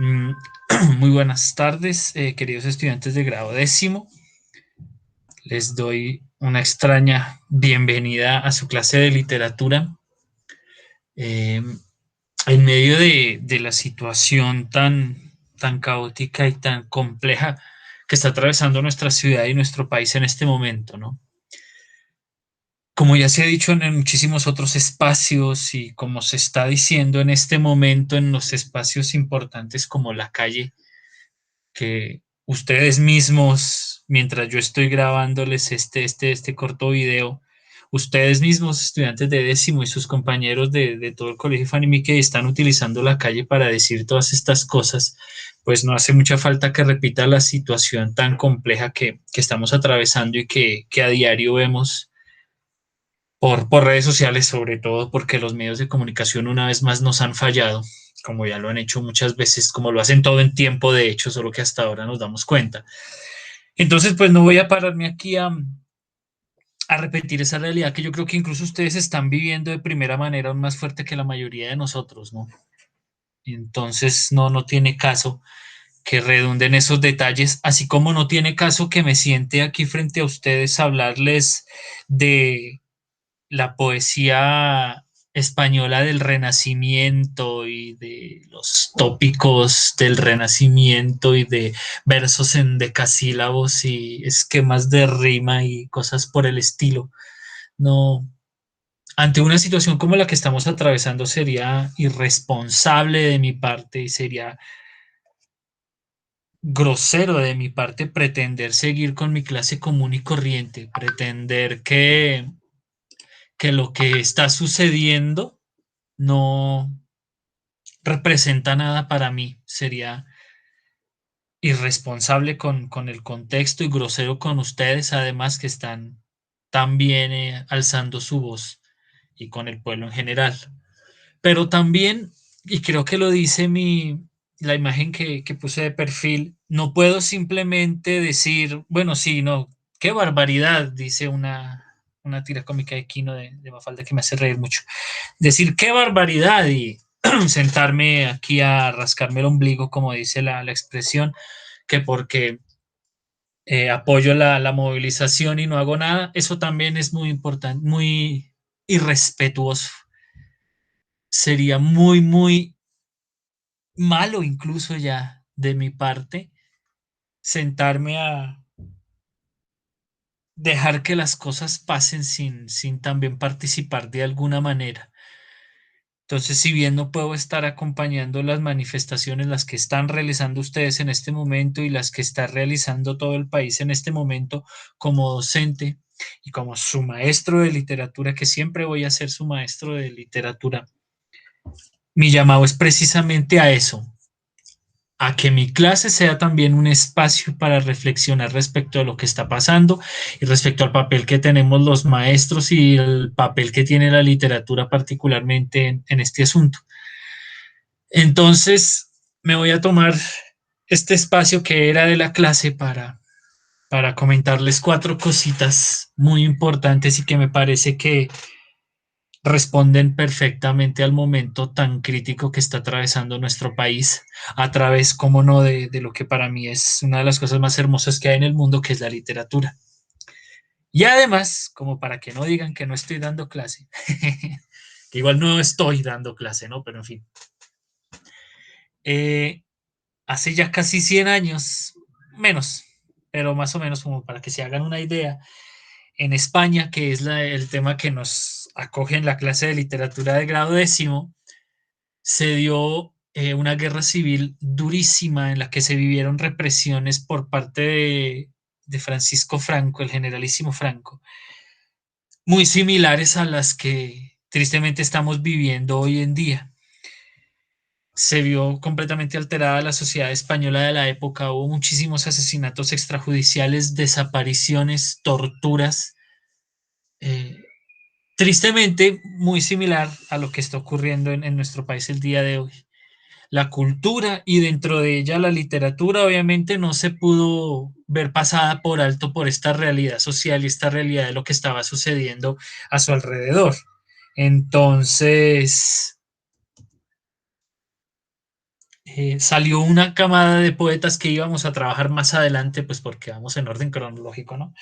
Mm, Muy buenas tardes, queridos estudiantes de grado décimo. Les doy una extraña bienvenida a su clase de literatura. Eh, en medio de la situación tan caótica y tan compleja que está atravesando nuestra ciudad y nuestro país en este momento, ¿no? Como ya se ha dicho en muchísimos otros espacios y como se está diciendo en este momento en los espacios importantes como la calle, que ustedes mismos, mientras yo estoy grabándoles este corto video, ustedes mismos, estudiantes de décimo y sus compañeros de todo el colegio Fanny Mickey están utilizando la calle para decir todas estas cosas, pues no hace mucha falta que repita la situación tan compleja que estamos atravesando y que a diario vemos por redes sociales, sobre todo porque los medios de comunicación una vez más nos han fallado, como ya lo han hecho muchas veces, como lo hacen todo en tiempo, de hecho, solo que hasta ahora nos damos cuenta. Entonces, pues no voy a pararme aquí a repetir esa realidad que yo creo que incluso ustedes están viviendo de primera manera aún más fuerte que la mayoría de nosotros, ¿no? Entonces, no tiene caso que redunden esos detalles, así como no tiene caso que me siente aquí frente a ustedes a hablarles de la poesía española del Renacimiento y de los tópicos del Renacimiento y de versos en decasílabos y esquemas de rima y cosas por el estilo. No, ante una situación como la que estamos atravesando sería irresponsable de mi parte y sería grosero de mi parte pretender seguir con mi clase común y corriente, pretender que lo que está sucediendo no representa nada para mí. Sería irresponsable con el contexto y grosero con ustedes, además que están también alzando su voz y con el pueblo en general. Pero también, y creo que lo dice la imagen que puse de perfil, no puedo simplemente decir, bueno, sí, no, qué barbaridad, dice una tira cómica de Kino de Mafalda que me hace reír mucho. Decir qué barbaridad y sentarme aquí a rascarme el ombligo, como dice la expresión, que porque apoyo la movilización y no hago nada, eso también es muy importante, muy irrespetuoso. Sería muy malo incluso ya de mi parte sentarme a dejar que las cosas pasen sin también participar de alguna manera. Entonces, si bien no puedo estar acompañando las manifestaciones, las que están realizando ustedes en este momento y las que está realizando todo el país en este momento como docente y como su maestro de literatura, que siempre voy a ser su maestro de literatura, mi llamado es precisamente a eso, a que mi clase sea también un espacio para reflexionar respecto a lo que está pasando y respecto al papel que tenemos los maestros y el papel que tiene la literatura particularmente en este asunto. Entonces, me voy a tomar este espacio que era de la clase para comentarles cuatro cositas muy importantes y que me parece que responden perfectamente al momento tan crítico que está atravesando nuestro país a través, como no, de lo que para mí es una de las cosas más hermosas que hay en el mundo, que es la literatura. Y además, como para que no digan que no estoy dando clase, que igual no estoy dando clase, ¿no? Pero en fin. Eh, Hace ya casi 100 años, menos, pero más o menos como para que se hagan una idea, en España, que es el tema que nos acoge en la clase de literatura de grado décimo, se dio una guerra civil durísima en la que se vivieron represiones por parte de Francisco Franco, el generalísimo Franco, muy similares a las que tristemente estamos viviendo hoy en día. Se vio completamente alterada la sociedad española de la época, hubo muchísimos asesinatos extrajudiciales, desapariciones, torturas, eh, tristemente muy similar a lo que está ocurriendo en nuestro país el día de hoy. La cultura y dentro de ella la literatura obviamente no se pudo ver pasada por alto por esta realidad social y esta realidad de lo que estaba sucediendo a su alrededor. Entonces, salió una camada de poetas que íbamos a trabajar más adelante, pues porque vamos en orden cronológico, ¿no?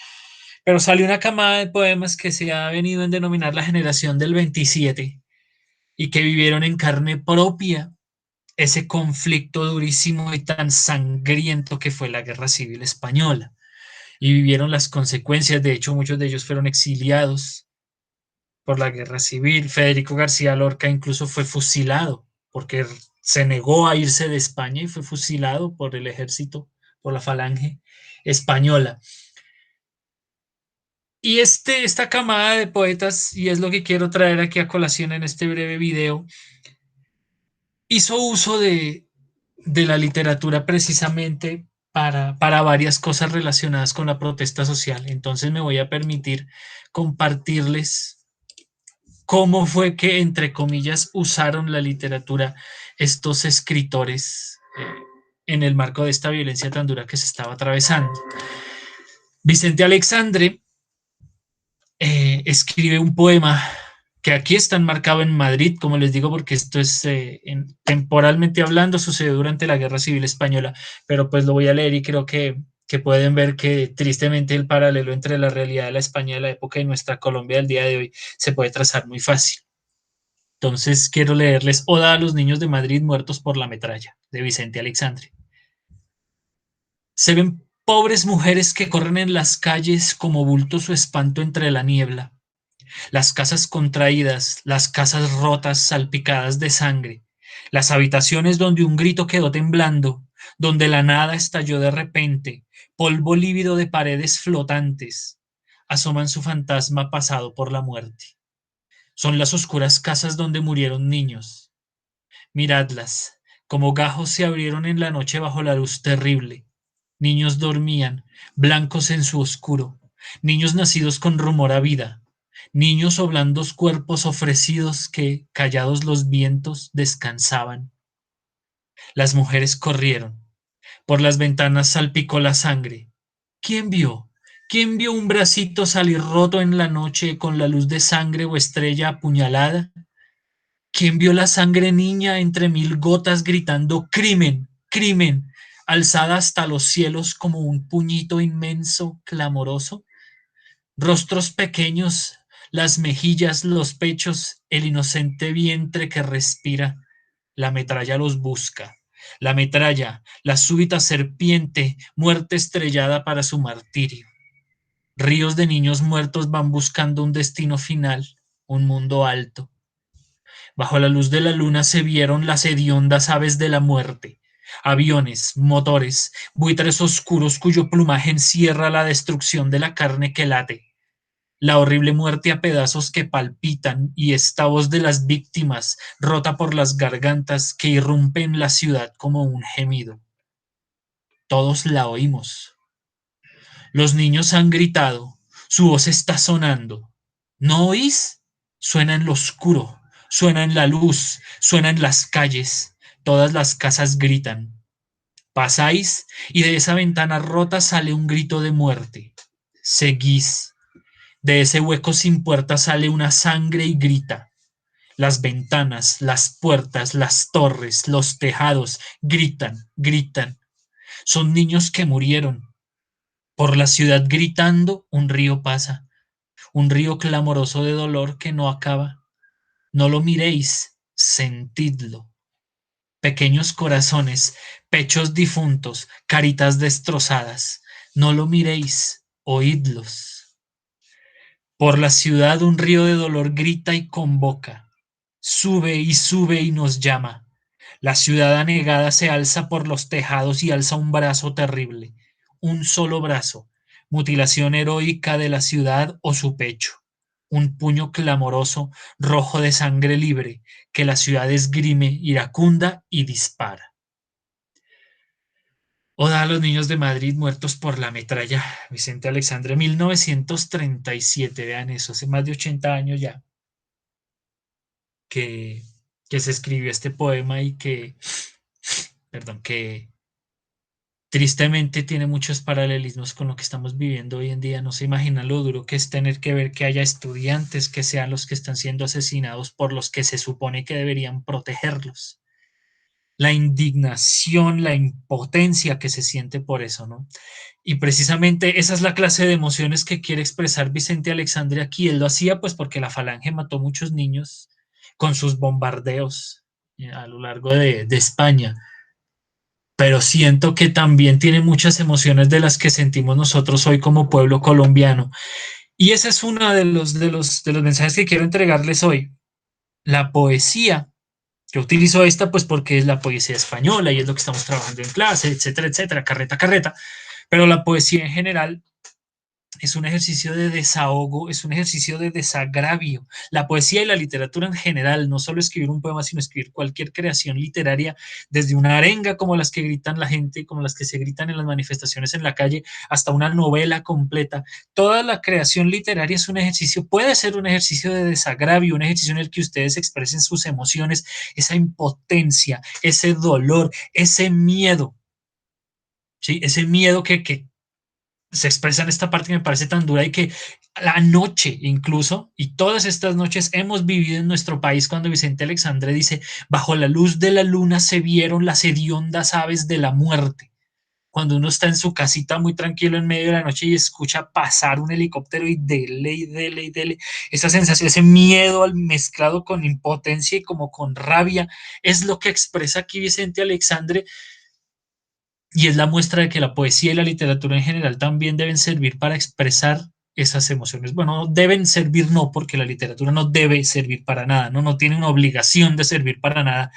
Pero salió una camada de poemas que se ha venido en denominar la generación del 27 y que vivieron en carne propia ese conflicto durísimo y tan sangriento que fue la Guerra Civil Española y vivieron las consecuencias. De hecho, muchos de ellos fueron exiliados por la Guerra Civil. Federico García Lorca incluso fue fusilado porque se negó a irse de España y fue fusilado por el ejército, por la falange española. Y esta camada de poetas, y es lo que quiero traer aquí a colación en este breve video, hizo uso de la literatura precisamente para varias cosas relacionadas con la protesta social. Entonces me voy a permitir compartirles cómo fue que, entre comillas, usaron la literatura estos escritores en el marco de esta violencia tan dura que se estaba atravesando. Vicente Alexandre escribe un poema que aquí está enmarcado en Madrid, como les digo, porque esto es temporalmente hablando, sucedió durante la Guerra Civil Española, pero pues lo voy a leer y creo que pueden ver que tristemente el paralelo entre la realidad de la España de la época y nuestra Colombia del día de hoy se puede trazar muy fácil. Entonces quiero leerles Oda a los niños de Madrid muertos por la metralla, de Vicente Alexandre. Se ven pobres mujeres que corren en las calles como bultos o espanto entre la niebla. Las casas contraídas, las casas rotas, salpicadas de sangre, las habitaciones donde un grito quedó temblando, donde la nada estalló de repente, polvo lívido de paredes flotantes, asoman su fantasma pasado por la muerte. Son las oscuras casas donde murieron niños. Miradlas, como gajos se abrieron en la noche bajo la luz terrible. Niños dormían, blancos en su oscuro, niños nacidos con rumor a vida, niños o blandos cuerpos ofrecidos que, callados los vientos, descansaban. Las mujeres corrieron. Por las ventanas salpicó la sangre. ¿Quién vio? ¿Quién vio un bracito salir roto en la noche con la luz de sangre o estrella apuñalada? ¿Quién vio la sangre niña entre mil gotas gritando crimen, crimen, alzada hasta los cielos como un puñito inmenso, clamoroso? Rostros pequeños, las mejillas, los pechos, el inocente vientre que respira. La metralla los busca. La metralla, la súbita serpiente, muerte estrellada para su martirio. Ríos de niños muertos van buscando un destino final, un mundo alto. Bajo la luz de la luna se vieron las hediondas aves de la muerte, aviones, motores, buitres oscuros cuyo plumaje encierra la destrucción de la carne que late, la horrible muerte a pedazos que palpitan y esta voz de las víctimas rota por las gargantas que irrumpe en la ciudad como un gemido. Todos la oímos. Los niños han gritado, su voz está sonando. ¿No oís? Suena en lo oscuro, suena en la luz, suena en las calles. Todas las casas gritan. Pasáis y de esa ventana rota sale un grito de muerte. Seguís. De ese hueco sin puerta sale una sangre y grita. Las ventanas, las puertas, las torres, los tejados gritan, gritan. Son niños que murieron. Por la ciudad gritando, un río pasa, un río clamoroso de dolor que no acaba. No lo miréis, sentidlo. Pequeños corazones, pechos difuntos, caritas destrozadas. No lo miréis, oídlos. Por la ciudad un río de dolor grita y convoca. Sube y nos llama. La ciudad anegada se alza por los tejados y alza un brazo terrible. Un solo brazo. Mutilación heroica de la ciudad o su pecho. Un puño clamoroso, rojo de sangre libre, que la ciudad esgrime, iracunda y dispara. Oda a los niños de Madrid muertos por la metralla. Vicente Alexandre, 1937. Vean eso, hace más de 80 años ya que, que se escribió este poema y perdón, que tristemente tiene muchos paralelismos con lo que estamos viviendo hoy en día. No se imaginan lo duro que es tener que ver que haya estudiantes que sean los que están siendo asesinados por los que se supone que deberían protegerlos. la indignación, la impotencia que se siente por eso, ¿no? Y precisamente esa es la clase de emociones que quiere expresar Vicente Alexandre aquí. Él lo hacía pues porque la Falange mató muchos niños con sus bombardeos a lo largo de España, pero siento que también tiene muchas emociones de las que sentimos nosotros hoy como pueblo colombiano. Y ese es uno de los mensajes que quiero entregarles hoy. La poesía, yo utilizo esta pues porque es la poesía española y es lo que estamos trabajando en clase, etcétera, etcétera, carreta, carreta, pero la poesía en general es un ejercicio de desahogo, es un ejercicio de desagravio. La poesía y la literatura en general, no solo escribir un poema, sino escribir cualquier creación literaria, desde una arenga como las que gritan la gente, como las que se gritan en las manifestaciones en la calle, hasta una novela completa. Toda la creación literaria es un ejercicio, puede ser un ejercicio de desagravio, un ejercicio en el que ustedes expresen sus emociones, esa impotencia, ese dolor, ese miedo. ¿Sí? Ese miedo que se expresa en esta parte que me parece tan dura y que la noche incluso, y todas estas noches hemos vivido en nuestro país cuando Vicente Alexandre dice, bajo la luz de la luna se vieron las hediondas aves de la muerte. Cuando uno está en su casita muy tranquilo en medio de la noche y escucha pasar un helicóptero y dele y dele y dele, esa sensación, ese miedo al mezclado con impotencia y como con rabia, es lo que expresa aquí Vicente Alexandre y es la muestra de que la poesía y la literatura en general también deben servir para expresar esas emociones. Bueno, deben servir no, porque la literatura no debe servir para nada, no, no tiene una obligación de servir para nada,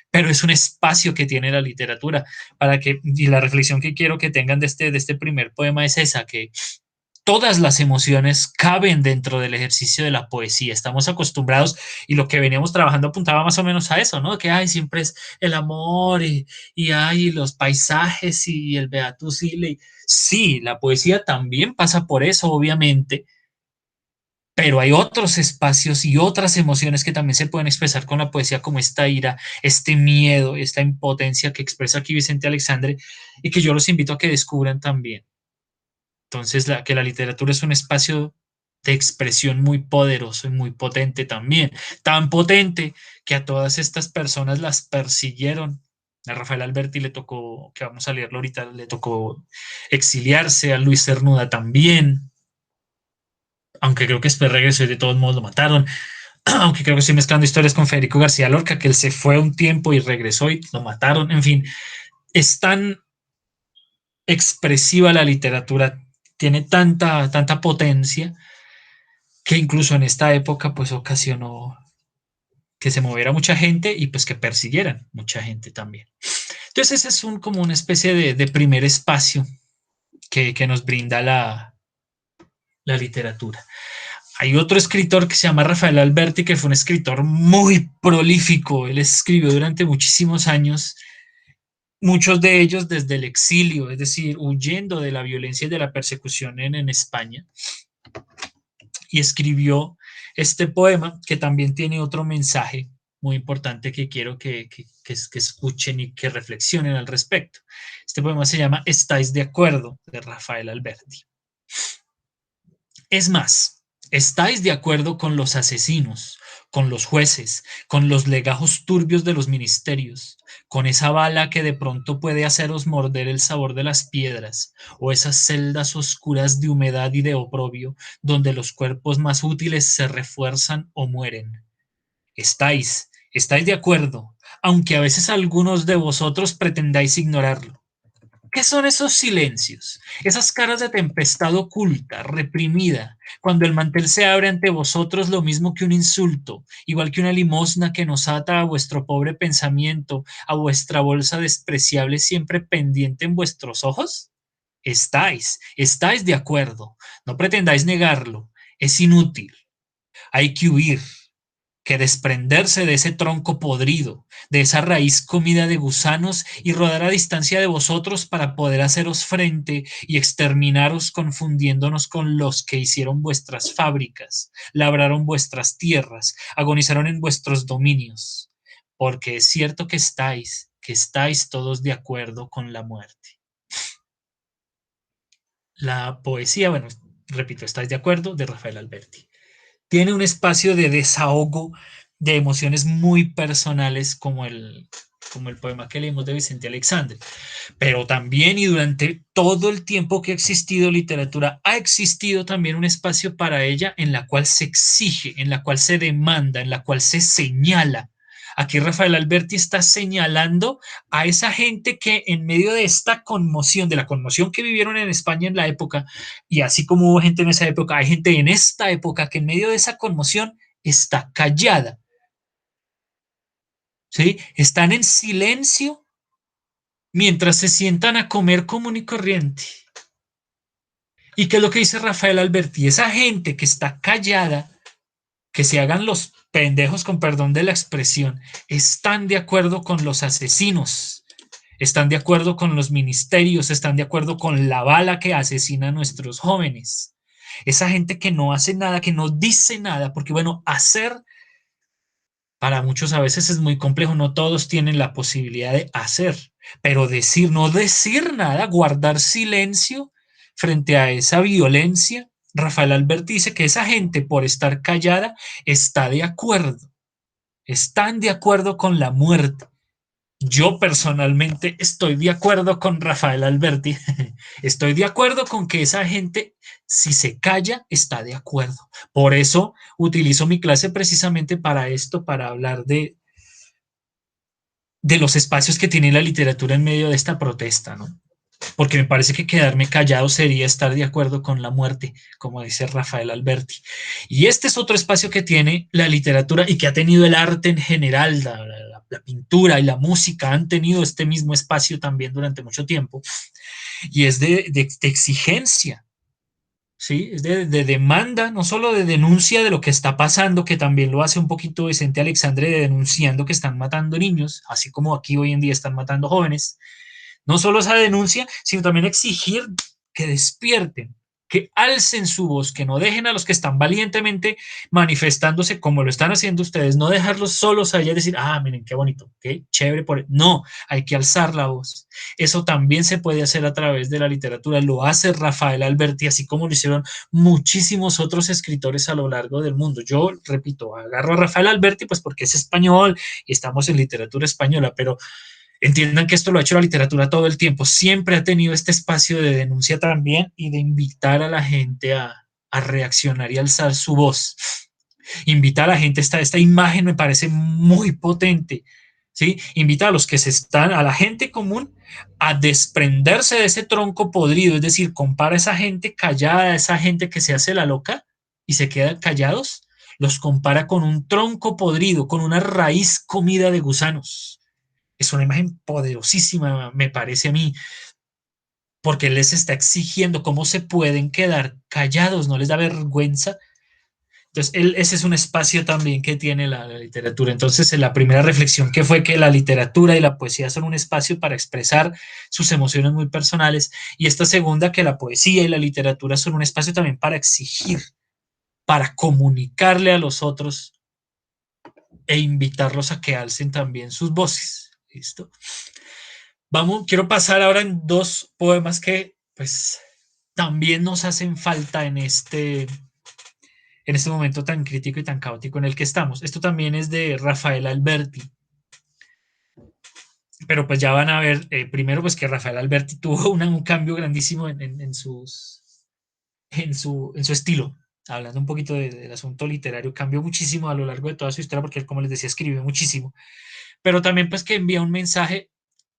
pero es un espacio que tiene la literatura para que, y la reflexión que quiero que tengan de este primer poema es esa, que todas las emociones caben dentro del ejercicio de la poesía. Estamos acostumbrados y lo que veníamos trabajando apuntaba más o menos a eso, ¿no? Que hay siempre es el amor y hay los paisajes y el Beatus Ile. Sí, la poesía también pasa por eso, obviamente, pero hay otros espacios y otras emociones que también se pueden expresar con la poesía, como esta ira, este miedo, esta impotencia que expresa aquí Vicente Alexandre y que yo los invito a que descubran también. Entonces, que la literatura es un espacio de expresión muy poderoso y muy potente también. Tan potente que a todas estas personas las persiguieron. A Rafael Alberti le tocó, que vamos a leerlo ahorita, le tocó exiliarse, a Luis Cernuda también, aunque creo que después regresó y de todos modos lo mataron, aunque creo que estoy mezclando historias con Federico García Lorca, que él se fue un tiempo y regresó y lo mataron, en fin, es tan expresiva la literatura, tiene tanta potencia que incluso en esta época pues ocasionó que se moviera mucha gente y pues que persiguieran mucha gente también. Entonces ese es como una especie de primer espacio que nos brinda la literatura. Hay otro escritor que se llama Rafael Alberti, que fue un escritor muy prolífico. Él escribió durante muchísimos años, muchos de ellos desde el exilio, es decir, huyendo de la violencia y de la persecución en España. Y escribió este poema que también tiene otro mensaje muy importante que quiero que escuchen y que reflexionen al respecto. Este poema se llama ¿Estáis de acuerdo? De Rafael Alberti. Es más, ¿estáis de acuerdo con los asesinos, con los jueces, con los legajos turbios de los ministerios, con esa bala que de pronto puede haceros morder el sabor de las piedras, o esas celdas oscuras de humedad y de oprobio, donde los cuerpos más útiles se refuerzan o mueren? ¿Estáis de acuerdo, aunque a veces algunos de vosotros pretendáis ignorarlo? ¿Qué son esos silencios? Esas caras de tempestad oculta, reprimida, cuando el mantel se abre ante vosotros lo mismo que un insulto, igual que una limosna que nos ata a vuestro pobre pensamiento, a vuestra bolsa despreciable siempre pendiente en vuestros ojos. Estáis de acuerdo, no pretendáis negarlo, es inútil, hay que huir, que desprenderse de ese tronco podrido, de esa raíz comida de gusanos y rodar a distancia de vosotros para poder haceros frente y exterminaros confundiéndonos con los que hicieron vuestras fábricas, labraron vuestras tierras, agonizaron en vuestros dominios, porque es cierto que estáis todos de acuerdo con la muerte. La poesía, bueno, repito, ¿estáis de acuerdo? De Rafael Alberti. Tiene un espacio de desahogo de emociones muy personales como como el poema que leímos de Vicente Alexandre. Pero también y durante todo el tiempo que ha existido literatura, ha existido también un espacio para ella en la cual se exige, en la cual se demanda, en la cual se señala. Aquí Rafael Alberti está señalando a esa gente que en medio de esta conmoción, de la conmoción que vivieron en España en la época, y así como hubo gente en esa época, hay gente en esta época que en medio de esa conmoción está callada, ¿sí? Están en silencio mientras se sientan a comer común y corriente. ¿Y qué es lo que dice Rafael Alberti? Esa gente que está callada, que se hagan los pendejos, con perdón de la expresión, están de acuerdo con los asesinos, están de acuerdo con los ministerios, están de acuerdo con la bala que asesina a nuestros jóvenes. Esa gente que no hace nada, que no dice nada, porque bueno, hacer para muchos a veces es muy complejo, no todos tienen la posibilidad de hacer, pero decir, no decir nada, guardar silencio frente a esa violencia. Rafael Alberti dice que esa gente por estar callada está de acuerdo, están de acuerdo con la muerte. Yo personalmente estoy de acuerdo con Rafael Alberti, estoy de acuerdo con que esa gente, si se calla, está de acuerdo. Por eso utilizo mi clase precisamente para esto, para hablar de los espacios que tiene la literatura en medio de esta protesta, ¿no? Porque me parece que quedarme callado sería estar de acuerdo con la muerte, como dice Rafael Alberti. Y este es otro espacio que tiene la literatura y que ha tenido el arte en general, la pintura y la música han tenido este mismo espacio también durante mucho tiempo, y es de exigencia, ¿sí? Es de demanda, no solo de denuncia de lo que está pasando, que también lo hace un poquito Vicente Alexandre, de denunciando que están matando niños, así como aquí hoy en día están matando jóvenes. No solo esa denuncia, sino también exigir que despierten, que alcen su voz, que no dejen a los que están valientemente manifestándose como lo están haciendo ustedes, no dejarlos solos allá y decir, ah, miren qué bonito, qué chévere. No, hay que alzar la voz. Eso también se puede hacer a través de la literatura, lo hace Rafael Alberti, así como lo hicieron muchísimos otros escritores a lo largo del mundo. Yo, repito, agarro a Rafael Alberti pues porque es español y estamos en literatura española, pero entiendan que esto lo ha hecho la literatura todo el tiempo. Siempre ha tenido este espacio de denuncia también y de invitar a la gente a reaccionar y alzar su voz. Invita a la gente, esta imagen me parece muy potente, ¿sí? Invita a los que se están, a la gente común, a desprenderse de ese tronco podrido, es decir, compara a esa gente callada, a esa gente que se hace la loca y se quedan callados, los compara con un tronco podrido, con una raíz comida de gusanos. Es una imagen poderosísima, me parece a mí, porque él les está exigiendo cómo se pueden quedar callados, no les da vergüenza. Entonces, ese es un espacio también que tiene la literatura. Entonces, la primera reflexión que fue que la literatura y la poesía son un espacio para expresar sus emociones muy personales. Y esta segunda, que la poesía y la literatura son un espacio también para exigir, para comunicarle a los otros e invitarlos a que alcen también sus voces. ¿Listo? Vamos, quiero pasar ahora en dos poemas que pues también nos hacen falta en este momento tan crítico y tan caótico en el que estamos. Esto también es de Rafael Alberti, pero pues ya van a ver, primero pues que Rafael Alberti tuvo un cambio grandísimo en su estilo. Hablando un poquito del asunto literario, cambió muchísimo a lo largo de toda su historia porque él, como les decía, escribió muchísimo, pero también pues que envía un mensaje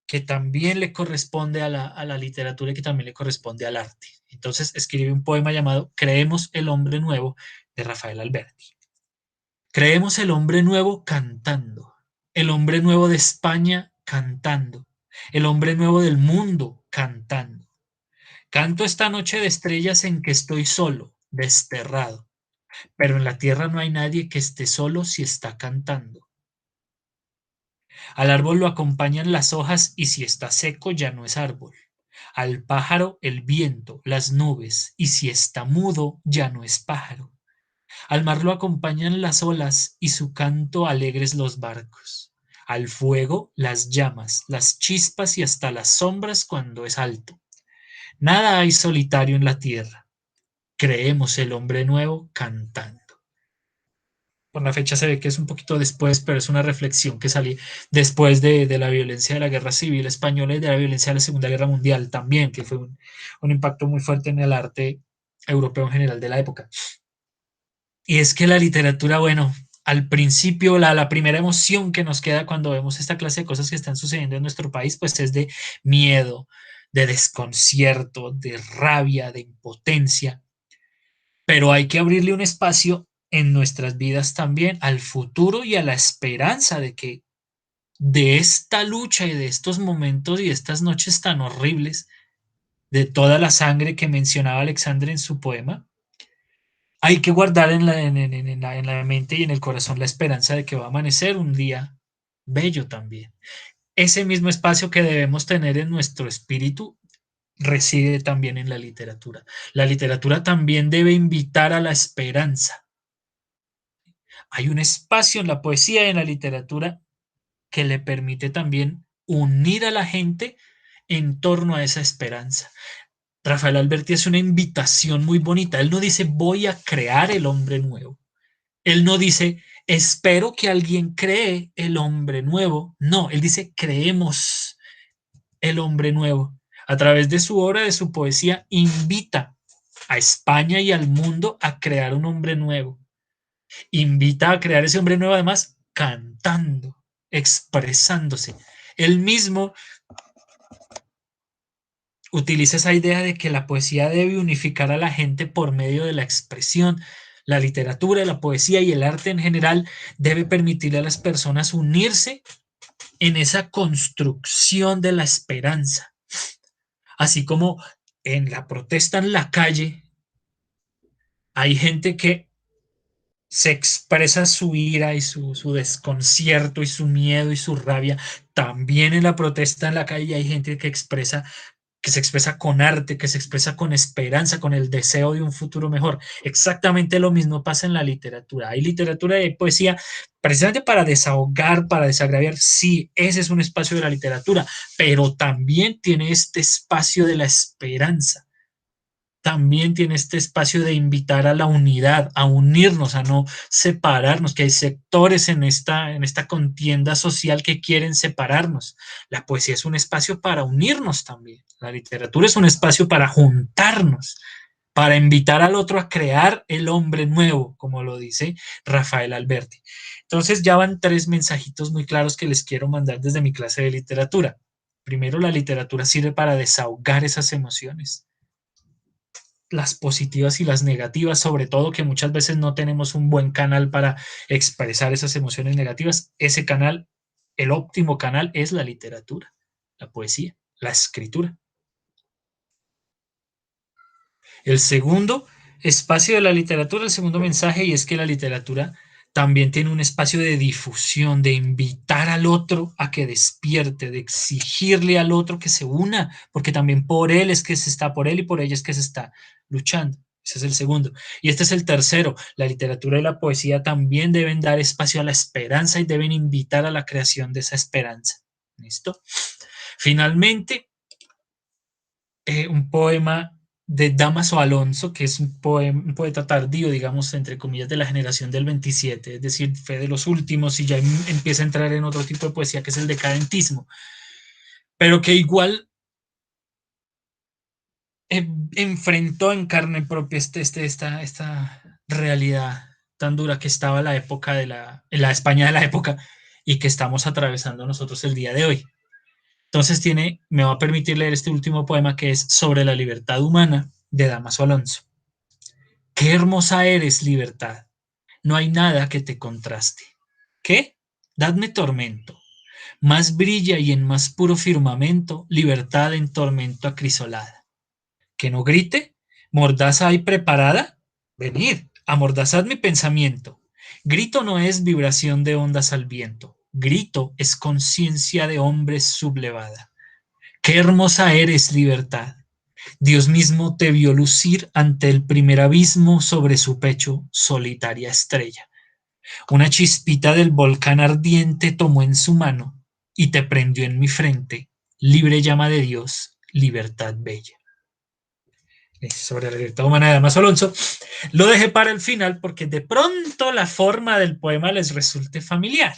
que también le corresponde a la literatura y que también le corresponde al arte. Entonces escribe un poema llamado Creemos el hombre nuevo de Rafael Alberti. Creemos el hombre nuevo cantando, el hombre nuevo de España cantando, el hombre nuevo del mundo cantando. Canto esta noche de estrellas en que estoy solo, desterrado, pero en la tierra no hay nadie que esté solo si está cantando. Al árbol lo acompañan las hojas y si está seco ya no es árbol. Al pájaro el viento, las nubes y si está mudo ya no es pájaro. Al mar lo acompañan las olas y su canto alegres los barcos. Al fuego las llamas, las chispas y hasta las sombras cuando es alto. Nada hay solitario en la tierra. Creemos el hombre nuevo cantando. por la fecha se ve que es un poquito después, pero es una reflexión que salió después de la violencia de la Guerra Civil Española y de la violencia de la Segunda Guerra Mundial también, que fue un impacto muy fuerte en el arte europeo en general de la época. Y es que la literatura, bueno, al principio la primera emoción que nos queda cuando vemos esta clase de cosas que están sucediendo en nuestro país, pues es de miedo, de desconcierto, de rabia, de impotencia, pero hay que abrirle un espacio en nuestras vidas también al futuro y a la esperanza de que de esta lucha y de estos momentos y de estas noches tan horribles, de toda la sangre que mencionaba Alexandre en su poema, hay que guardar en la mente y en el corazón la esperanza de que va a amanecer un día bello también. Ese mismo espacio que debemos tener en nuestro espíritu reside también en la literatura. La literatura también debe invitar a la esperanza. Hay un espacio en la poesía y en la literatura que le permite también unir a la gente en torno a esa esperanza. Rafael Alberti hace una invitación muy bonita. Él no dice voy a crear el hombre nuevo. Él no dice espero que alguien cree el hombre nuevo. No, él dice creemos el hombre nuevo. A través de su obra, de su poesía, invita a España y al mundo a crear un hombre nuevo. Invita a crear ese hombre nuevo además cantando, expresándose. Él mismo utiliza esa idea de que la poesía debe unificar a la gente por medio de la expresión. La literatura, la poesía y el arte en general debe permitirle a las personas unirse en esa construcción de la esperanza. Así como en la protesta en la calle hay gente que se expresa su ira y su desconcierto y su miedo y su rabia. También en la protesta en la calle hay gente que se expresa con arte, que se expresa con esperanza, con el deseo de un futuro mejor. Exactamente lo mismo pasa en la literatura. Hay literatura y poesía precisamente para desahogar, para desagraviar. Sí, ese es un espacio de la literatura, pero también tiene este espacio de la esperanza, también tiene este espacio de invitar a la unidad, a unirnos, a no separarnos, que hay sectores en esta contienda social que quieren separarnos. La poesía es un espacio para unirnos también. La literatura es un espacio para juntarnos, para invitar al otro a crear el hombre nuevo, como lo dice Rafael Alberti. Entonces ya van tres mensajitos muy claros que les quiero mandar desde mi clase de literatura. Primero, la literatura sirve para desahogar esas emociones, las positivas y las negativas, sobre todo que muchas veces no tenemos un buen canal para expresar esas emociones negativas. Ese canal, el óptimo canal, es la literatura, la poesía, la escritura. El segundo espacio de la literatura, el segundo mensaje, y es que la literatura también tiene un espacio de difusión, de invitar al otro a que despierte, de exigirle al otro que se una, porque también por él es que se está, por él y por ella es que se está luchando. Ese es el segundo. Y este es el tercero. La literatura y la poesía también deben dar espacio a la esperanza y deben invitar a la creación de esa esperanza. ¿Listo? Finalmente, un poema de Dámaso Alonso, que es un poeta tardío, digamos, entre comillas, de la generación del 27, es decir, fue de los últimos y ya empieza a entrar en otro tipo de poesía, que es el decadentismo, pero que igual enfrentó en carne propia esta realidad tan dura que estaba la época en la España de la época y que estamos atravesando nosotros el día de hoy. Entonces me va a permitir leer este último poema que es Sobre la libertad humana de Dámaso Alonso. Qué hermosa eres, libertad. No hay nada que te contraste. ¿Qué? Dadme tormento. Más brilla y en más puro firmamento, libertad en tormento acrisolada. ¿Que no grite? ¿Mordaza hay preparada? Venid, amordazad mi pensamiento. Grito no es vibración de ondas al viento. Grito es conciencia de hombres sublevada. Qué hermosa eres, libertad. Dios mismo te vio lucir ante el primer abismo sobre su pecho, solitaria estrella. Una chispita del volcán ardiente tomó en su mano y te prendió en mi frente, libre llama de Dios, libertad bella. sobre la libertad humana de Damaso Alonso, lo dejé para el final porque de pronto la forma del poema les resulte familiar.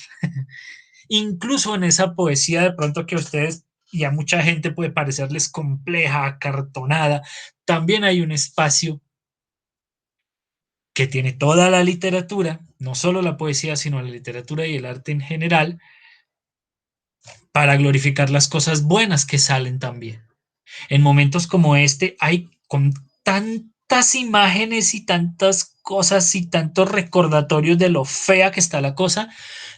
Incluso en esa poesía de pronto que a ustedes y a mucha gente puede parecerles compleja, acartonada, también hay un espacio que tiene toda la literatura, no solo la poesía, sino la literatura y el arte en general, para glorificar las cosas buenas que salen también. En momentos como este hay con tantas imágenes y tantas cosas y tantos recordatorios de lo fea que está la cosa,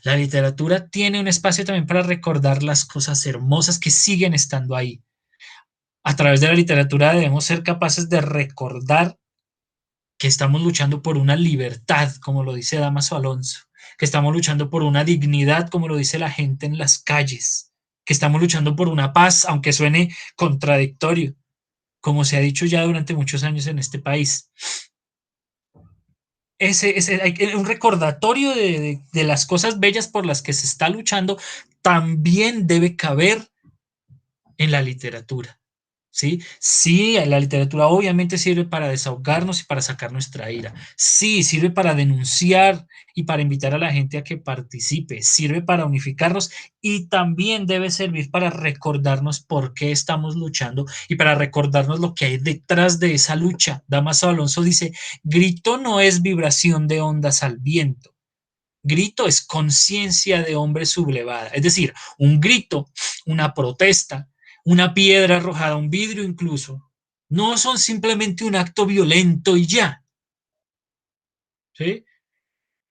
la literatura tiene un espacio también para recordar las cosas hermosas que siguen estando ahí. A través de la literatura debemos ser capaces de recordar que estamos luchando por una libertad, como lo dice Damaso Alonso, que estamos luchando por una dignidad, como lo dice la gente en las calles, que estamos luchando por una paz, aunque suene contradictorio, como se ha dicho ya durante muchos años en este país. Hay un recordatorio de las cosas bellas por las que se está luchando también debe caber en la literatura. ¿Sí? Sí, la literatura obviamente sirve para desahogarnos y para sacar nuestra ira. Sí, sirve para denunciar y para invitar a la gente a que participe. Sirve para unificarnos y también debe servir para recordarnos por qué estamos luchando y para recordarnos lo que hay detrás de esa lucha. Damaso Alonso dice, grito no es vibración de ondas al viento. Grito es conciencia de hombre sublevada. Es decir, un grito, una protesta, una piedra arrojada, un vidrio incluso, no son simplemente un acto violento y ya. ¿Sí?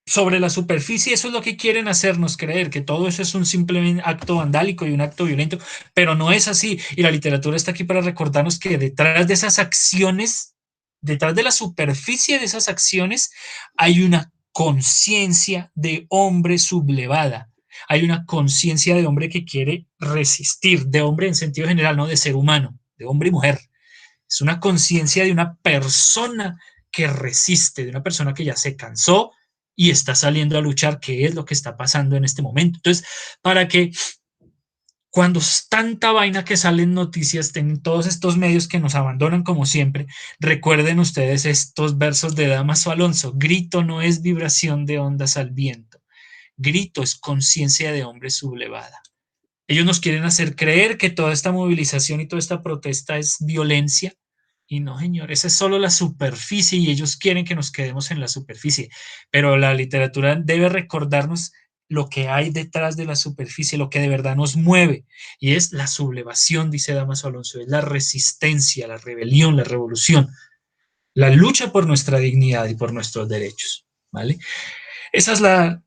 Sobre la superficie, eso es lo que quieren hacernos creer, que todo eso es un simple acto vandálico y un acto violento, pero no es así. Y la literatura está aquí para recordarnos que detrás de esas acciones, detrás de la superficie de esas acciones, hay una conciencia de hombre sublevada. Hay una conciencia de hombre que quiere resistir, de hombre en sentido general, no de ser humano, de hombre y mujer. Es una conciencia de una persona que resiste, de una persona que ya se cansó y está saliendo a luchar, qué es lo que está pasando en este momento. Entonces, para que cuando es tanta vaina que salen noticias en todos estos medios que nos abandonan como siempre, recuerden ustedes estos versos de Damaso Alonso. Grito no es vibración de ondas al viento. Grito es conciencia de hombre sublevada. Ellos nos quieren hacer creer que toda esta movilización y toda esta protesta es violencia. Y no, señor, esa es solo la superficie y ellos quieren que nos quedemos en la superficie. Pero la literatura debe recordarnos lo que hay detrás de la superficie, lo que de verdad nos mueve. Y es la sublevación, dice Damaso Alonso, es la resistencia, la rebelión, la revolución, la lucha por nuestra dignidad y por nuestros derechos. ¿Vale? Esa es la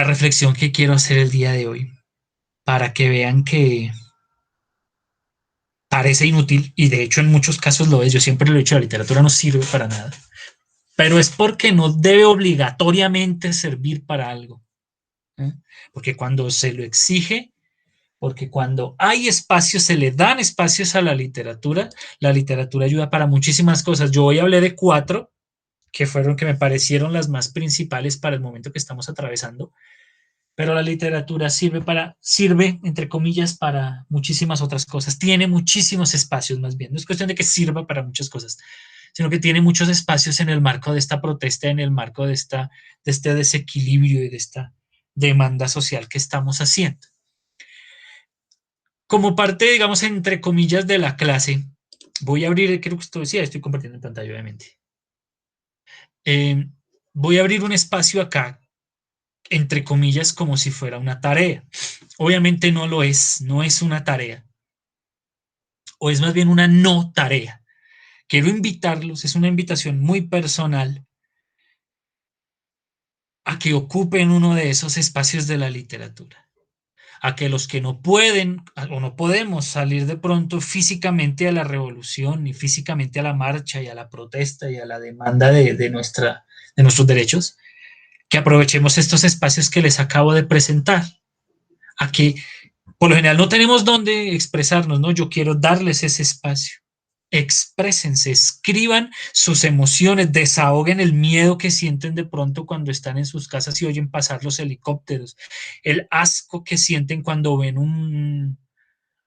reflexión que quiero hacer el día de hoy, para que vean que parece inútil y de hecho en muchos casos lo es. Yo siempre lo he dicho, la literatura no sirve para nada, pero es porque no debe obligatoriamente servir para algo. ¿Eh? Porque cuando se lo exige, porque cuando hay espacios, se le dan espacios a la literatura ayuda para muchísimas cosas. Yo hoy hablé de cuatro que fueron que me parecieron las más principales para el momento que estamos atravesando, pero la literatura sirve, entre comillas, para muchísimas otras cosas. Tiene muchísimos espacios, más bien. No es cuestión de que sirva para muchas cosas, sino que tiene muchos espacios en el marco de esta protesta, en el marco de este desequilibrio y de esta demanda social que estamos haciendo. Como parte, digamos, entre comillas, de la clase, voy a abrir, creo que esto decía, estoy compartiendo en pantalla, obviamente. Eh, Voy a abrir un espacio acá entre comillas, como si fuera una tarea. Obviamente no lo es, no es una tarea, o es más bien una no tarea. Quiero invitarlos, es una invitación muy personal, a que ocupen uno de esos espacios de la literatura, a que los que no pueden o no podemos salir de pronto físicamente a la revolución, ni físicamente a la marcha y a la protesta y a la demanda de nuestros derechos, que aprovechemos estos espacios que les acabo de presentar, a que por lo general no tenemos dónde expresarnos, ¿no? Yo quiero darles ese espacio. Exprésense, escriban sus emociones, desahoguen el miedo que sienten de pronto cuando están en sus casas y oyen pasar los helicópteros, el asco que sienten cuando ven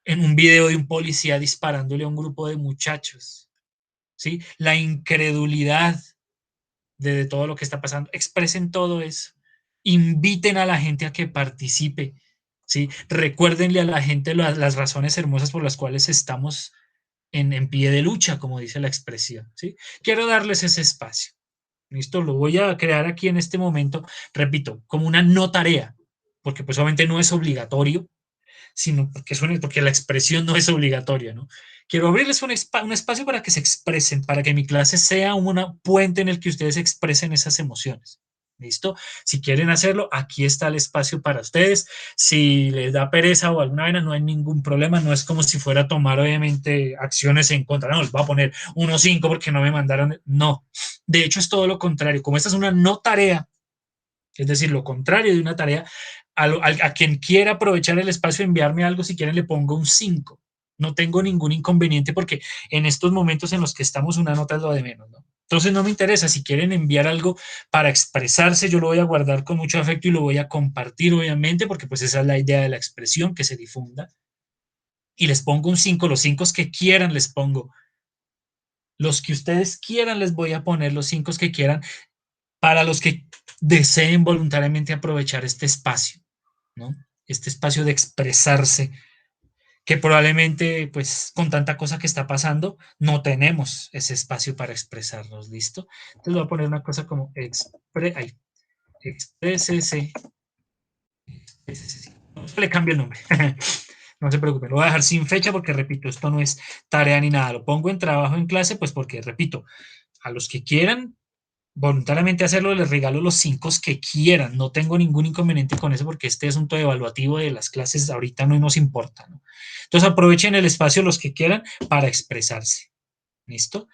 en un video de un policía disparándole a un grupo de muchachos. ¿sí? La incredulidad de todo lo que está pasando. Expresen todo eso. Inviten a la gente a que participe, ¿sí? Recuérdenle a la gente las razones hermosas por las cuales estamos en pie de lucha, como dice la expresión, ¿sí? Quiero darles ese espacio. ¿Listo? Lo voy a crear aquí en este momento, repito, como una no tarea, porque pues obviamente no es obligatorio, sino porque la expresión no es obligatoria, ¿no? Quiero abrirles un espacio para que se expresen, para que mi clase sea un puente en el que ustedes expresen esas emociones. ¿Listo? Si quieren hacerlo, aquí está el espacio para ustedes. Si les da pereza o alguna vez, no hay ningún problema. No es como si fuera a tomar, obviamente, acciones en contra. No, les voy a poner 1-5 porque no me mandaron. No. De hecho, es todo lo contrario. Como esta es una no tarea, es decir, lo contrario de una tarea, a quien quiera aprovechar el espacio, enviarme algo, si quieren le pongo un 5. No tengo ningún inconveniente porque en estos momentos en los que estamos una nota es lo de menos, ¿no? Entonces no me interesa, si quieren enviar algo para expresarse, yo lo voy a guardar con mucho afecto y lo voy a compartir, obviamente, porque pues esa es la idea de la expresión, que se difunda. Y les pongo un 5, los 5 que quieran les pongo. Los que ustedes quieran les voy a poner los 5 que quieran para los que deseen voluntariamente aprovechar este espacio, ¿no? Este espacio de expresarse, que probablemente, pues, con tanta cosa que está pasando, no tenemos ese espacio para expresarnos, ¿listo? Entonces voy a poner una cosa como exprésese, no le cambio el nombre. No se preocupen, lo voy a dejar sin fecha porque, repito, esto no es tarea ni nada. Lo pongo en trabajo en clase, pues porque, repito, a los que quieran voluntariamente hacerlo, les regalo los 5 que quieran. No tengo ningún inconveniente con eso porque este asunto evaluativo de las clases ahorita no nos importa, ¿no? Entonces aprovechen el espacio los que quieran para expresarse. ¿Listo?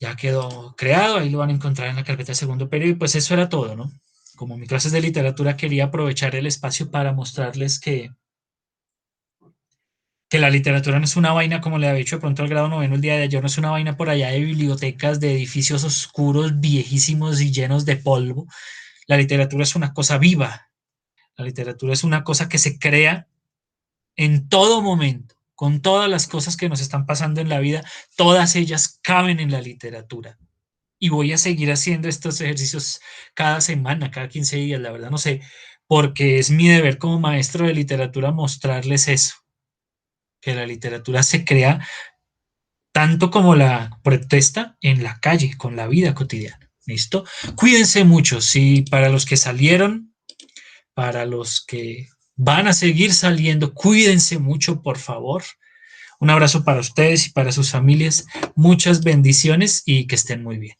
Ya quedó creado, ahí lo van a encontrar en la carpeta de segundo periodo y pues eso era todo, ¿no? Como mi clase es de literatura, quería aprovechar el espacio para mostrarles que la literatura no es una vaina, como le había dicho de pronto al grado noveno el día de ayer, no es una vaina por allá de bibliotecas, de edificios oscuros, viejísimos y llenos de polvo. La literatura es una cosa viva, la literatura es una cosa que se crea en todo momento, con todas las cosas que nos están pasando en la vida, todas ellas caben en la literatura. Y voy a seguir haciendo estos ejercicios cada semana, cada 15 días, la verdad no sé, porque es mi deber como maestro de literatura mostrarles eso, que la literatura se crea tanto como la protesta en la calle, con la vida cotidiana. ¿Listo? Cuídense mucho. Si para los que salieron, para los que van a seguir saliendo, cuídense mucho, por favor. Un abrazo para ustedes y para sus familias. Muchas bendiciones y que estén muy bien.